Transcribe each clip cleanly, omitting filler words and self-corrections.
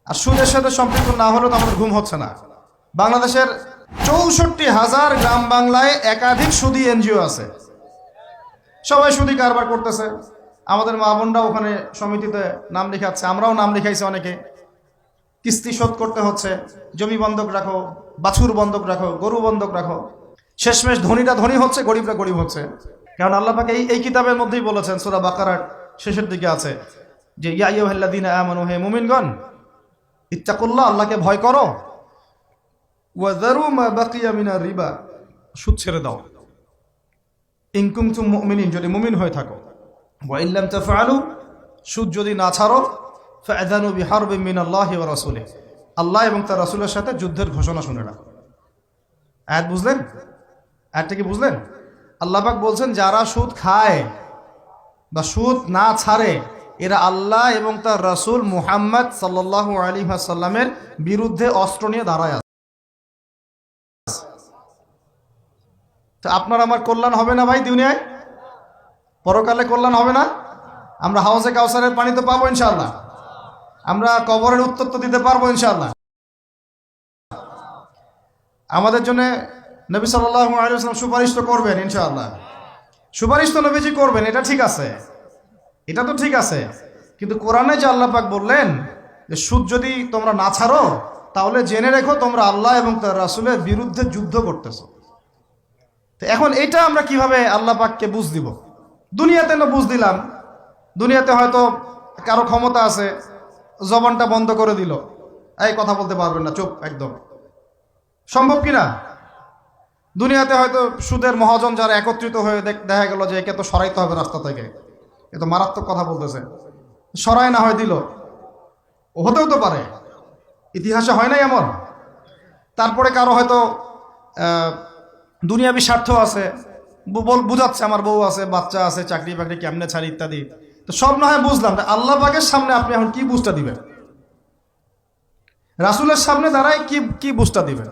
আর সুদের সাথে সম্পৃক্ত না হলেও তো আমাদের ঘুম হচ্ছে না। বাংলাদেশের ৬৪,০০০ গ্রাম বাংলায় একাধিক সুদী এনজিও আছে, সবাই সুদী কারবার করতেছে। আমাদের মা বোনরাও ওখানে সমিতিতে নাম লিখাচ্ছে, আমরাও নাম লিখাইছি অনেকে। কিস্তি শোধ করতে হচ্ছে, জমি বন্ধক রাখো, বাছুর বন্ধক রাখো, গরু বন্ধক রাখো। শেষমেশ ধনীরা ধনী হচ্ছে, গরিবরা গরিব হচ্ছে। কারণ আল্লাহ পাক এই কিতাবের মধ্যেই বলেছেন, সূরা বাকারার শেষের দিকে আছে যে ইয়া আইয়ুহাল্লাযীনা আমানু, হে মুমিনগণ, ইত্তাকুল্লাহ, আল্লাহকে ভয় করো, ওয়াযারু মা বাকিয়া মিনার রিবা, সুদ ছেড়ে দাও, ইন কুনতুম মুমিনিন, যদি মুমিন হয়ে থাকো, ওয়া ইন লাম তাফআলু, সুদ যদি না ছাড়ো, ফাআযানু বিহারবিন মিনাল্লাহি ওয়া রাসূলিহি, আল্লাহ এবং তার রাসূলের সাথে যুদ্ধের ঘোষণা শুনে রাখো। আয়াত বুঝলেন? আয়াতটা কি বুঝলেন? আল্লাহ পাক বলছেন যারা সুদ খায় বা সুদ না ছাড়ে এরা আল্লাহ এবং তার রাসূল মুহাম্মদ সাল্লাল্লাহু আলাইহি ওয়াসাল্লামের বিরুদ্ধে অস্ত্র নিয়ে দাঁড়ায় আছে। তো আপনার আমার কল্যাণ হবে না ভাই দুনিয়ায়? পরকালে কল্যাণ হবে না? আমরা হাউজে কাউসারের পানি তো পাবো ইনশাআল্লাহ, আমরা কবরের উত্তর তো দিতে পারবো ইনশাআল্লাহ। আমাদের জন্য নবী সাল্লাল্লাহু আলাইহি ওয়াসাল্লাম সুপারিশ তো করবেন ইনশাআল্লাহ, সুপারিশ তো নবীজি করবেন, এটা ঠিক আছে, এটা তো ঠিক আছে। কিন্তু কোরআনে যে আল্লাহ পাক বললেন যে সুদ যদি তোমরা না ছাড়ো তাহলে জেনে রেখো তোমরা আল্লাহ এবং তার রাসূলের বিরুদ্ধে যুদ্ধ করতেছো। তো এখন এটা আমরা কিভাবে আল্লাহ পাককে বুঝ দিব? দুনিয়াতে না বুঝ দিলাম, দুনিয়াতে হয়তো কারো ক্ষমতা আছে, জবানটা বন্ধ করে দিল, এই কথা বলতে পারবেন না, চুপ একদম, সম্ভব কিনা? দুনিয়াতে হয়তো সুদের মহাজন যারা একত্রিত হয়ে দেখা গেল যে একে তো সরাইতে হবে রাস্তা থেকে, এ তো মারাত্মক কথা বলতেছে, সরাই না হয় দিল, হতেও তো পারে, ইতিহাসে হয় নাই এমন। তারপরে কারো হয়তো দুনিয়াবি স্বার্থ আছে, বুঝাচ্ছে আমার বউ আছে, বাচ্চা আছে, চাকরি বাকরি কেমনে ছাড়ি ইত্যাদি। তো সব না হয় বুঝলাম, আল্লাহ পাকের সামনে আপনি এখন কি বুঝটা দিবেন? রাসূলের সামনে দাঁড়ায় কি বুঝটা দিবেন?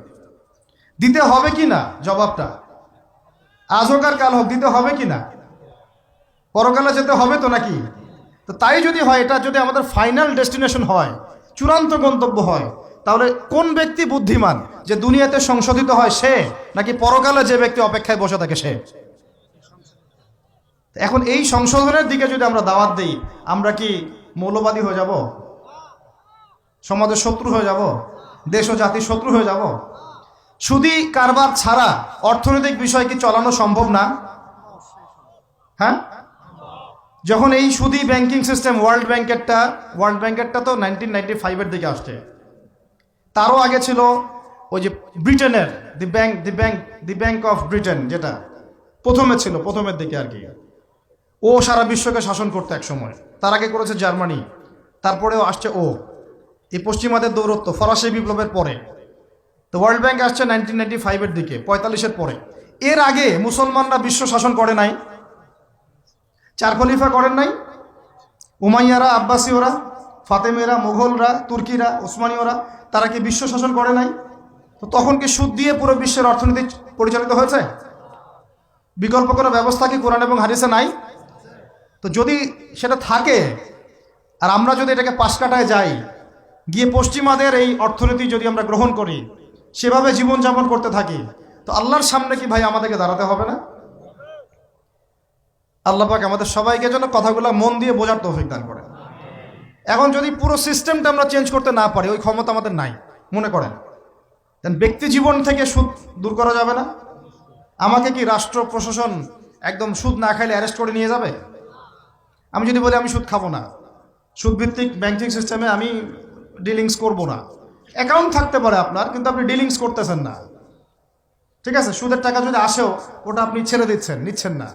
দিতে হবে কি না জবাবটা? আজ হোক আর কাল হোক দিতে হবে কি না? পরকালে যেতে হবে তো নাকি? তো তাই যদি হয়, এটা যদি আমাদের ফাইনাল ডেস্টিনেশন হয়, চূড়ান্ত গন্তব্য হয়, তাহলে কোন ব্যক্তি বুদ্ধিমান, যে দুনিয়াতে সংশোধিত হয় সে, নাকি পরকালে যে ব্যক্তি অপেক্ষায় বসে থাকে সে? এখন এই সংশোধনের দিকে যদি আমরা দাওয়াত দিই, আমরা কি মৌলবাদী হয়ে যাব? সমাজের শত্রু হয়ে যাব? দেশ ও জাতির শত্রু হয়ে যাব? সুদী কারবার ছাড়া অর্থনৈতিক বিষয় কি চালানো সম্ভব না? হ্যাঁ, যখন এই সুদী ব্যাংকিং সিস্টেম ওয়ার্ল্ড ব্যাংকেরটা তো 1995-এর দিকে আসছে, তারও আগে ছিল ওই যে ব্রিটেনের দি ব্যাংক অফ ব্রিটেন, যেটা প্রথমে ছিল, প্রথমের দিকে আর কি। ও সারা বিশ্বকে শাসন করতে এক সময়, তার আগে করেছে জার্মানি, তারপরেও আসছে ও, এই পশ্চিমাদের দৌরত্ব ফরাসি বিপ্লবের পরে। তো ওয়ার্ল্ড ব্যাংক আসছে 1995-এর দিকে, 45-এর পরে। এর আগে মুসলমানরা বিশ্ব শাসন করে নাই, চার খলিফা করেন নাই, উমাইয়ারা, আব্বাসীয়রা, ফাতেমেরা, মোগলরা, তুর্কিরা, ওসমানীয়রা, তারা কি বিশ্ব শাসন করে নাই? তো তখন কি সুদ দিয়ে পুরো বিশ্বের অর্থনীতি পরিচালিত হয়েছে? বিকল্প কোনো ব্যবস্থা কি কোরআন এবং হাদিসে নাই? তো যদি সেটা থাকে আর আমরা যদি এটাকে পাশ কাটায় যাই, গিয়ে পশ্চিমাদের এই অর্থনীতি যদি আমরা গ্রহণ করি, সেভাবে জীবনযাপন করতে থাকি, তো আল্লাহর সামনে কি ভাই আমাদেরকে দাঁড়াতে হবে না? আল্লাহ পাক আমাদের সবাইকে যেন কথাগুলো মন দিয়ে বোঝার তৌফিক দান করেন। এখন যদি পুরো সিস্টেমটা আমরা চেঞ্জ করতে না পারি, ওই ক্ষমতা আমাদের নাই মনে করেন, ব্যক্তি জীবন থেকে সুদ দূর করা যাবে না? আমাকে কি রাষ্ট্র প্রশাসন একদম সুদ না খাইলে অ্যারেস্ট করে নিয়ে যাবে? আমি যদি বলি আমি সুদ খাবো না, সুদভিত্তিক ব্যাংকিং সিস্টেমে আমি ডিলিংস করব না, অ্যাকাউন্ট থাকতে পারে আপনার, কিন্তু আপনি ডিলিংস করতেছেন না, ঠিক আছে? সুদের টাকা যদি আসেও ওটা আপনি ছেড়ে দিচ্ছেন, নিচ্ছেন না,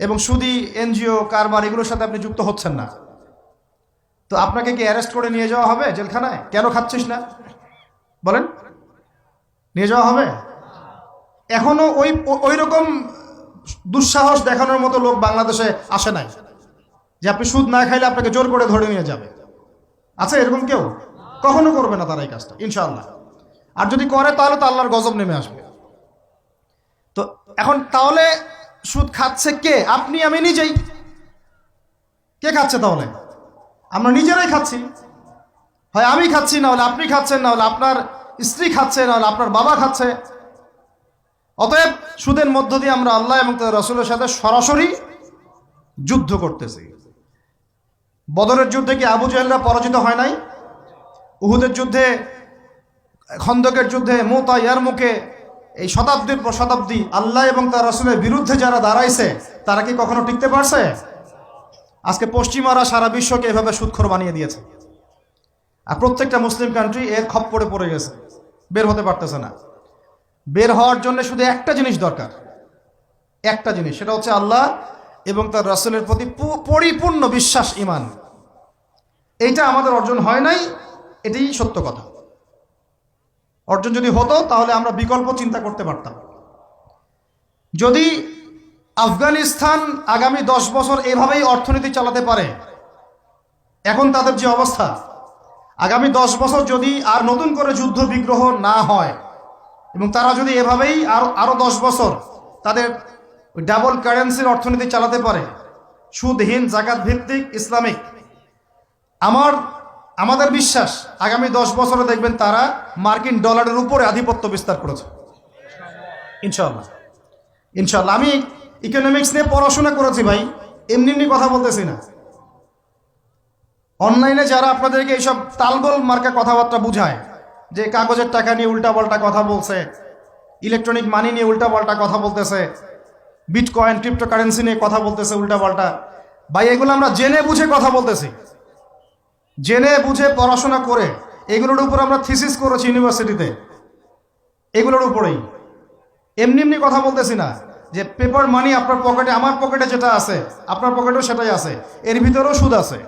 এবং সুদী এনজিও কারবার এগুলোর সাথে আপনি যুক্ত হচ্ছেন না, তো আপনাকে কি অ্যারেস্ট করে নিয়ে যাওয়া হবে জেলখানায়? কেন খাচ্ছিস না বলেন, নিয়ে যাওয়া হবে? এখনো ওই রকম দুঃসাহস দেখানোর মতো লোক বাংলাদেশে আসে নাই যে আপনি সুদ না খাইলে আপনাকে জোর করে ধরে নিয়ে যাবে। আছে এরকম কেউ? কখনো করবে না তারা এই কাজটা ইনশাআল্লাহ। আর যদি করে তাহলে তো আল্লাহর গজব নেমে আসবে। তো এখন তাহলে সুদ খাচ্ছে কে? আপনি আমি নিজেই। কে খাচ্ছে তাহলে? আমরা নিজেরাই খাচ্ছি। হয় আমি খাচ্ছি, না হলে আপনি খাচ্ছেন, না হলে আপনার স্ত্রী খাচ্ছে, না হলে আপনার বাবা খাচ্ছে। অতএব সুদের মধ্য দিয়ে আমরা আল্লাহ এবং তার রাসূলের সাথে সরাসরি যুদ্ধ করতেছি। বদরের যুদ্ধে কি আবু জাহেলরা পরাজিত হয় নাই? উহুদের যুদ্ধে, খন্দকের যুদ্ধে, মুতা, ইয়ারমুকে, এই শতাব্দীর পর শতাব্দী আল্লাহ এবং তার রাসূলের বিরুদ্ধে যারা দাঁড়াইছে তারা কি কখনো টিকতে পারছে? আজকে পশ্চিমারা সারা বিশ্বকে এভাবে সুদখোর বানিয়ে দিয়েছে, আর প্রত্যেকটা মুসলিম কান্ট্রি এর খপ্পরে পড়ে গেছে, বের হতে পারতেছে না। বের হওয়ার জন্য শুধু একটা জিনিস দরকার, একটা জিনিস, সেটা হচ্ছে আল্লাহ এবং তার রাসূলের প্রতি পরিপূর্ণ বিশ্বাস, ঈমান। এইটা আমাদের অর্জন হয় নাই, এটাই সত্য কথা। অর্জন যদি হতো তাহলে আমরা বিকল্প চিন্তা করতে পারতাম। যদি আফগানিস্তান আগামী 10 বছর এভাবেই অর্থনীতি চালাতে পারে, এখন তাদের যে অবস্থা, আগামী 10 বছর যদি আর নতুন করে যুদ্ধ বিগ্রহ না হয় এবং তারা যদি এভাবেই আরো 10 বছর তাদের ডাবল কারেন্সির অর্থনীতি চালাতে পারে, সুদহীন, জাকাত ভিত্তিক, ইসলামিক, আমাদের বিশ্বাস আগামী 10 বছরে দেখবেন তারা মার্কিন ডলারের উপরে আধিপত্য বিস্তার করেছে, ইনশাআল্লাহ। ইনশাআল্লাহ। আমি ইকোনমিক্স নিয়ে পড়াশোনা করেছি ভাই, এমনি এমনি কথা বলতেছি না। অনলাইনে যারা আপনাদেরকে এইসব তালগোল মার্কা কথাবার্তা বুঝায়, যে কাগজের টাকা নিয়ে উল্টাপাল্টা কথা বলছে, ইলেকট্রনিক মানি নিয়ে উল্টাপাল্টা কথা বলতেছে, বিটকয়েন, ক্রিপ্টোকারেন্সি নিয়ে কথা বলতেছে উল্টাপাল্টা, ভাই এগুলো আমরা জেনে বুঝে কথা বলতেছি, জেনে বুঝে পড়াশোনা করে এগুলোর উপর আমরা থিসিস করেছি ইউনিভার্সিটিতে, এগুলোর উপরেই। এমনি এমনি কথা বলতেছি না যে পেপার মানি আপনার পকেটে, আমার পকেটে যেটা আছে আপনার পকেটেও সেটাই আছে, এর ভিতরেও সুদ আছে।